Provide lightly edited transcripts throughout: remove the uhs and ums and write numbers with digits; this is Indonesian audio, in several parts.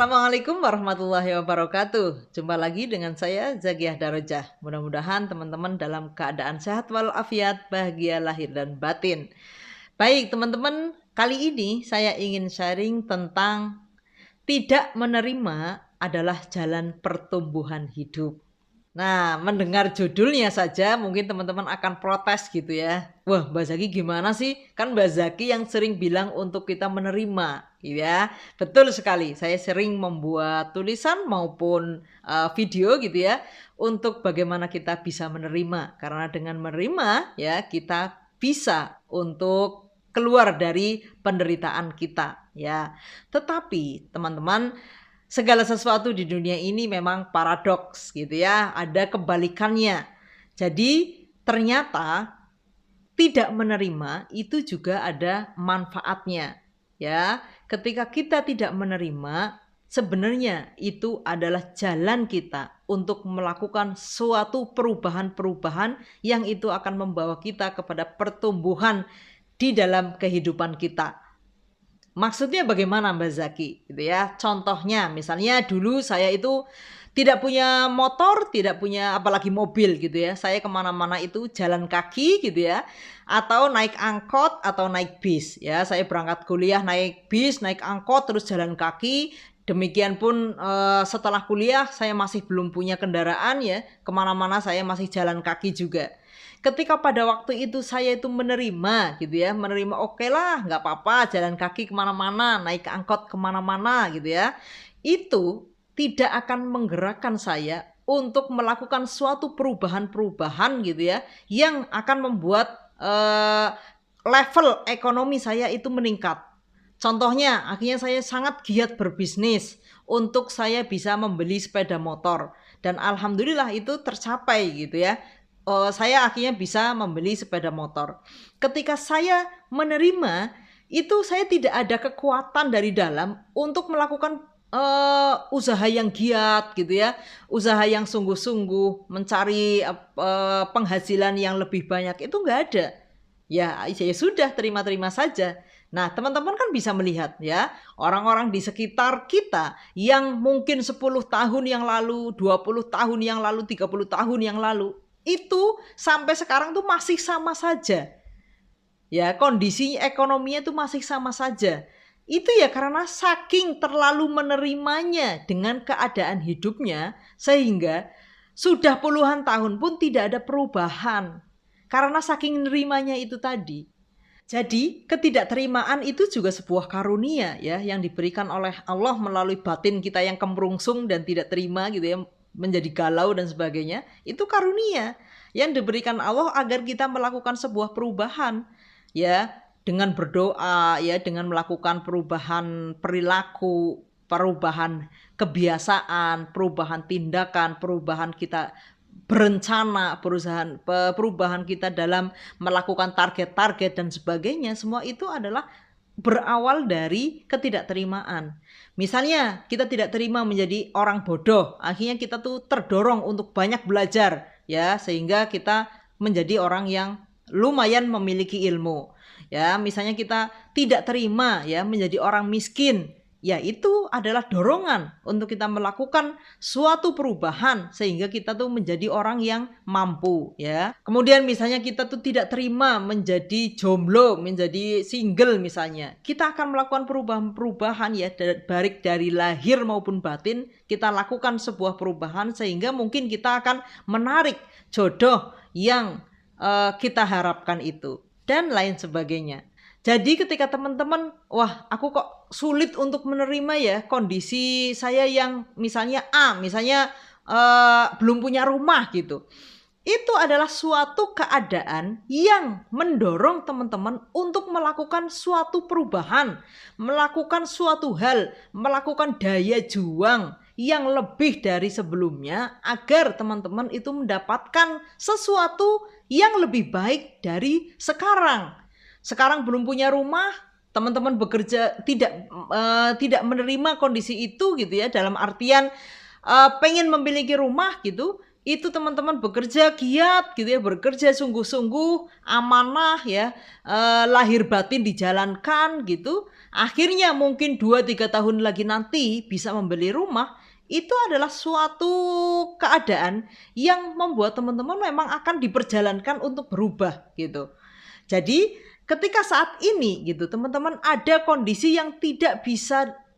Assalamualaikum warahmatullahi wabarakatuh. Jumpa lagi dengan saya Zakiah Darajah. Mudah-mudahan teman-teman dalam keadaan sehat walafiat, bahagia lahir dan batin. Baik teman-teman, kali ini saya ingin sharing tentang tidak menerima adalah jalan pertumbuhan hidup. Nah, mendengar judulnya saja mungkin teman-teman akan protes gitu ya. Wah, Mbak Zaki gimana sih? Kan Mbak Zaki yang sering bilang untuk kita menerima, gitu ya. Betul sekali, saya sering membuat tulisan maupun video gitu ya, untuk bagaimana kita bisa menerima. Karena dengan menerima ya, kita bisa untuk keluar dari penderitaan kita ya. Tetapi teman-teman, segala sesuatu di dunia ini memang paradoks gitu ya, ada kebalikannya. Jadi ternyata tidak menerima itu juga ada manfaatnya ya. Ketika kita tidak menerima, sebenarnya itu adalah jalan kita untuk melakukan suatu perubahan-perubahan yang itu akan membawa kita kepada pertumbuhan di dalam kehidupan kita. Maksudnya bagaimana Mbak Zaki gitu ya? Contohnya misalnya dulu saya itu tidak punya motor, tidak punya apalagi mobil gitu ya. Saya kemana-mana itu jalan kaki gitu ya, atau naik angkot atau naik bis ya. Saya berangkat kuliah naik bis, naik angkot terus jalan kaki. Demikian pun setelah kuliah saya masih belum punya kendaraan ya. Kemana-mana saya masih jalan kaki juga. Ketika pada waktu itu saya itu menerima gitu ya, menerima oke lah nggak apa-apa jalan kaki kemana-mana, naik angkot kemana-mana gitu ya, itu tidak akan menggerakkan saya untuk melakukan suatu perubahan-perubahan gitu ya, yang akan membuat level ekonomi saya itu meningkat. Contohnya akhirnya saya sangat giat berbisnis untuk saya bisa membeli sepeda motor, dan alhamdulillah itu tercapai gitu ya. Saya akhirnya bisa membeli sepeda motor. Ketika saya menerima, itu saya tidak ada kekuatan dari dalam untuk melakukan usaha yang giat gitu ya, usaha yang sungguh-sungguh mencari penghasilan yang lebih banyak, itu nggak ada. Ya sudah terima-terima saja. Nah, teman-teman kan bisa melihat ya, orang-orang di sekitar kita yang mungkin 10 tahun yang lalu, 20 tahun yang lalu, 30 tahun yang lalu, itu sampai sekarang tuh masih sama saja. Ya, kondisi ekonominya tuh masih sama saja. Itu ya karena saking terlalu menerimanya dengan keadaan hidupnya, sehingga sudah puluhan tahun pun tidak ada perubahan. Karena saking nerimanya itu tadi. Jadi ketidakterimaan itu juga sebuah karunia ya, yang diberikan oleh Allah melalui batin kita yang kemrungsung dan tidak terima gitu ya, menjadi galau dan sebagainya. Itu karunia yang diberikan Allah agar kita melakukan sebuah perubahan ya, dengan berdoa ya, dengan melakukan perubahan perilaku, perubahan kebiasaan, perubahan tindakan, perubahan kita berencana, perubahan kita dalam melakukan target-target dan sebagainya. Semua itu adalah berawal dari ketidakterimaan. Misalnya kita tidak terima menjadi orang bodoh, akhirnya kita tuh terdorong untuk banyak belajar ya, sehingga kita menjadi orang yang lumayan memiliki ilmu. Ya, misalnya kita tidak terima ya menjadi orang miskin, ya itu adalah dorongan untuk kita melakukan suatu perubahan sehingga kita tuh menjadi orang yang mampu ya. Kemudian misalnya kita tuh tidak terima menjadi jomblo, menjadi single misalnya. Kita akan melakukan perubahan-perubahan ya, baik dari lahir maupun batin. Kita lakukan sebuah perubahan sehingga mungkin kita akan menarik jodoh yang kita harapkan itu dan lain sebagainya. Jadi ketika teman-teman, wah aku kok sulit untuk menerima ya kondisi saya yang misalnya misalnya belum punya rumah gitu. Itu adalah suatu keadaan yang mendorong teman-teman untuk melakukan suatu perubahan, melakukan suatu hal, melakukan daya juang yang lebih dari sebelumnya agar teman-teman itu mendapatkan sesuatu yang lebih baik dari sekarang. Sekarang belum punya rumah, teman-teman bekerja tidak menerima kondisi itu gitu ya, dalam artian pengen memiliki rumah gitu, itu teman-teman bekerja giat gitu ya, bekerja sungguh-sungguh, amanah ya, lahir batin dijalankan gitu. Akhirnya mungkin 2-3 tahun lagi nanti bisa membeli rumah. Itu adalah suatu keadaan yang membuat teman-teman memang akan diperjalankan untuk berubah gitu. Jadi ketika saat ini gitu teman-teman ada kondisi yang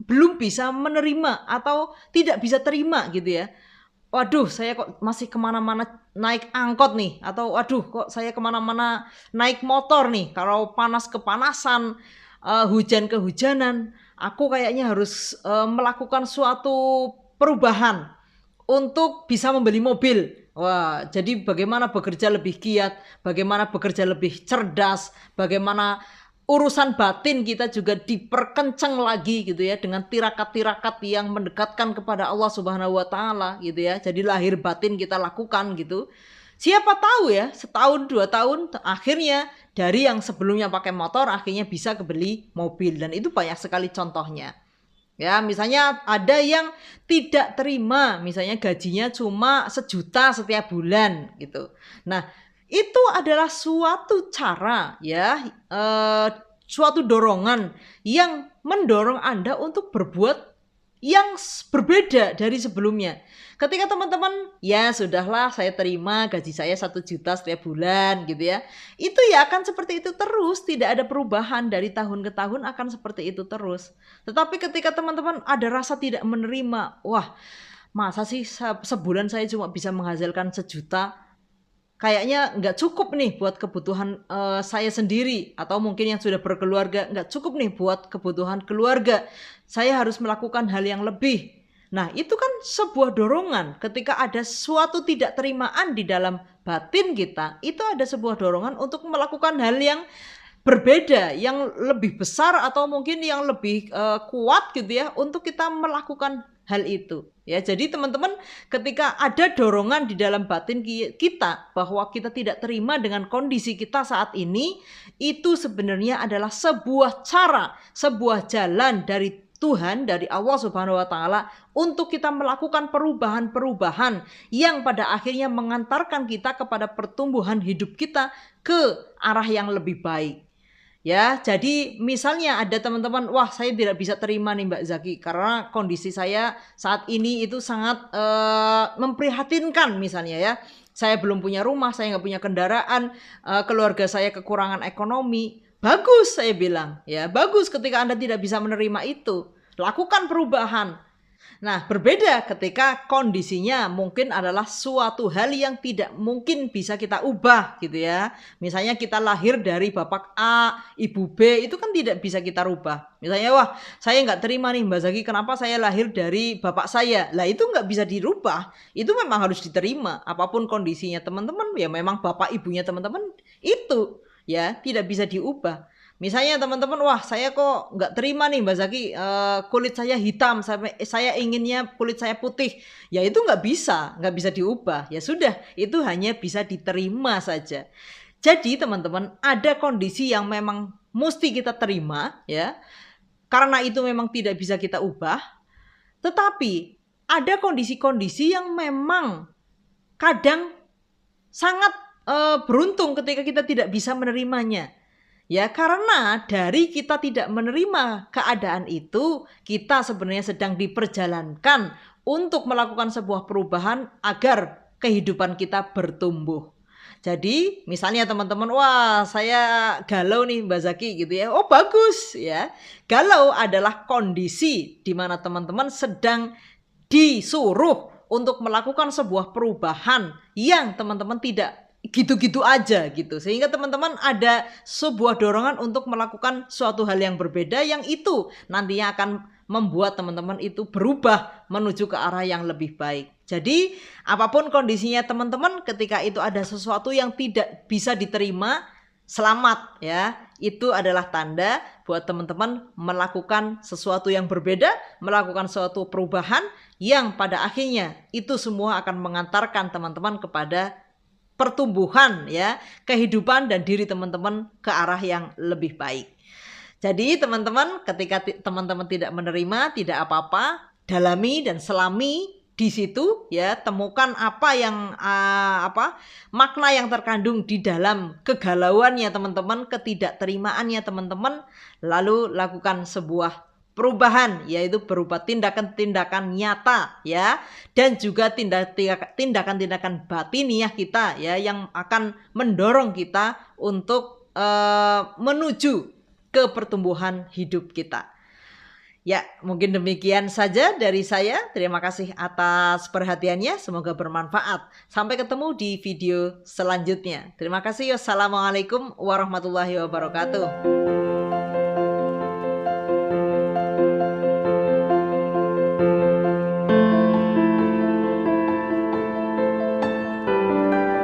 belum bisa menerima atau tidak bisa terima gitu ya. Waduh, saya kok masih kemana-mana naik angkot nih, atau waduh kok saya kemana-mana naik motor nih. Kalau panas kepanasan, hujan kehujanan, aku kayaknya harus melakukan suatu perubahan untuk bisa membeli mobil. Wah, jadi bagaimana bekerja lebih giat, bagaimana bekerja lebih cerdas, bagaimana urusan batin kita juga diperkencang lagi gitu ya, dengan tirakat-tirakat yang mendekatkan kepada Allah Subhanahu wa taala gitu ya. Jadi lahir batin kita lakukan gitu. Siapa tahu ya, setahun 2 tahun akhirnya dari yang sebelumnya pakai motor akhirnya bisa kebeli mobil, dan itu banyak sekali contohnya. Ya, misalnya ada yang tidak terima, misalnya gajinya cuma 1 juta setiap bulan gitu. Nah, itu adalah suatu cara ya, suatu dorongan yang mendorong Anda untuk berbuat yang berbeda dari sebelumnya. Ketika teman-teman, ya sudahlah saya terima gaji saya 1 juta setiap bulan gitu ya. Itu ya akan seperti itu terus, tidak ada perubahan dari tahun ke tahun, akan seperti itu terus. Tetapi ketika teman-teman ada rasa tidak menerima, wah masa sih sebulan saya cuma bisa menghasilkan 1 juta? Kayaknya nggak cukup nih buat kebutuhan saya sendiri, atau mungkin yang sudah berkeluarga nggak cukup nih buat kebutuhan keluarga. Saya harus melakukan hal yang lebih. Nah, itu kan sebuah dorongan. Ketika ada suatu tidak terimaan di dalam batin kita, itu ada sebuah dorongan untuk melakukan hal yang berbeda, yang lebih besar atau mungkin yang lebih kuat gitu ya, untuk kita melakukan hal itu. Ya, jadi teman-teman, ketika ada dorongan di dalam batin kita bahwa kita tidak terima dengan kondisi kita saat ini, itu sebenarnya adalah sebuah cara, sebuah jalan dari Tuhan, dari Allah Subhanahu wa taala, untuk kita melakukan perubahan-perubahan yang pada akhirnya mengantarkan kita kepada pertumbuhan hidup kita ke arah yang lebih baik. Ya, jadi misalnya ada teman-teman, wah saya tidak bisa terima nih Mbak Zaki karena kondisi saya saat ini itu sangat memprihatinkan misalnya ya. Saya belum punya rumah, saya nggak punya kendaraan, keluarga saya kekurangan ekonomi. Bagus saya bilang, ya bagus ketika Anda tidak bisa menerima itu. Lakukan perubahan. Nah, berbeda ketika kondisinya mungkin adalah suatu hal yang tidak mungkin bisa kita ubah gitu ya. Misalnya kita lahir dari bapak A, ibu B, itu kan tidak bisa kita rubah. Misalnya, wah saya nggak terima nih Mbak Zaki, kenapa saya lahir dari bapak saya. Lah itu nggak bisa dirubah, itu memang harus diterima. Apapun kondisinya teman-teman, ya memang bapak ibunya teman-teman itu ya tidak bisa diubah. Misalnya teman-teman, wah saya kok nggak terima nih Mbak Zaki, kulit saya hitam, saya inginnya kulit saya putih. Ya itu nggak bisa diubah. Ya sudah, itu hanya bisa diterima saja. Jadi teman-teman, ada kondisi yang memang mesti kita terima ya, karena itu memang tidak bisa kita ubah. Tetapi ada kondisi-kondisi yang memang kadang sangat beruntung ketika kita tidak bisa menerimanya. Ya, karena dari kita tidak menerima keadaan itu, kita sebenarnya sedang diperjalankan untuk melakukan sebuah perubahan agar kehidupan kita bertumbuh. Jadi misalnya teman-teman, wah saya galau nih Mbak Zaki gitu ya. Oh bagus ya. Galau adalah kondisi di mana teman-teman sedang disuruh untuk melakukan sebuah perubahan yang teman-teman tidak gitu-gitu aja gitu, sehingga teman-teman ada sebuah dorongan untuk melakukan suatu hal yang berbeda, yang itu nantinya akan membuat teman-teman itu berubah menuju ke arah yang lebih baik. Jadi apapun kondisinya teman-teman, ketika itu ada sesuatu yang tidak bisa diterima, selamat ya, itu adalah tanda buat teman-teman melakukan sesuatu yang berbeda, melakukan suatu perubahan yang pada akhirnya itu semua akan mengantarkan teman-teman kepada pertumbuhan ya, kehidupan dan diri teman-teman ke arah yang lebih baik. Jadi teman-teman, ketika teman-teman tidak menerima, tidak apa-apa, dalami dan selami di situ ya, temukan apa yang makna yang terkandung di dalam kegalauannya teman-teman, ketidakterimaannya teman-teman, lalu lakukan sebuah perubahan, yaitu berupa tindakan-tindakan nyata ya, dan juga tindakan-tindakan batiniah kita ya, yang akan mendorong kita untuk menuju ke pertumbuhan hidup kita. Ya, mungkin demikian saja dari saya. Terima kasih atas perhatiannya. Semoga bermanfaat. Sampai ketemu di video selanjutnya. Terima kasih. Wassalamualaikum warahmatullahi wabarakatuh.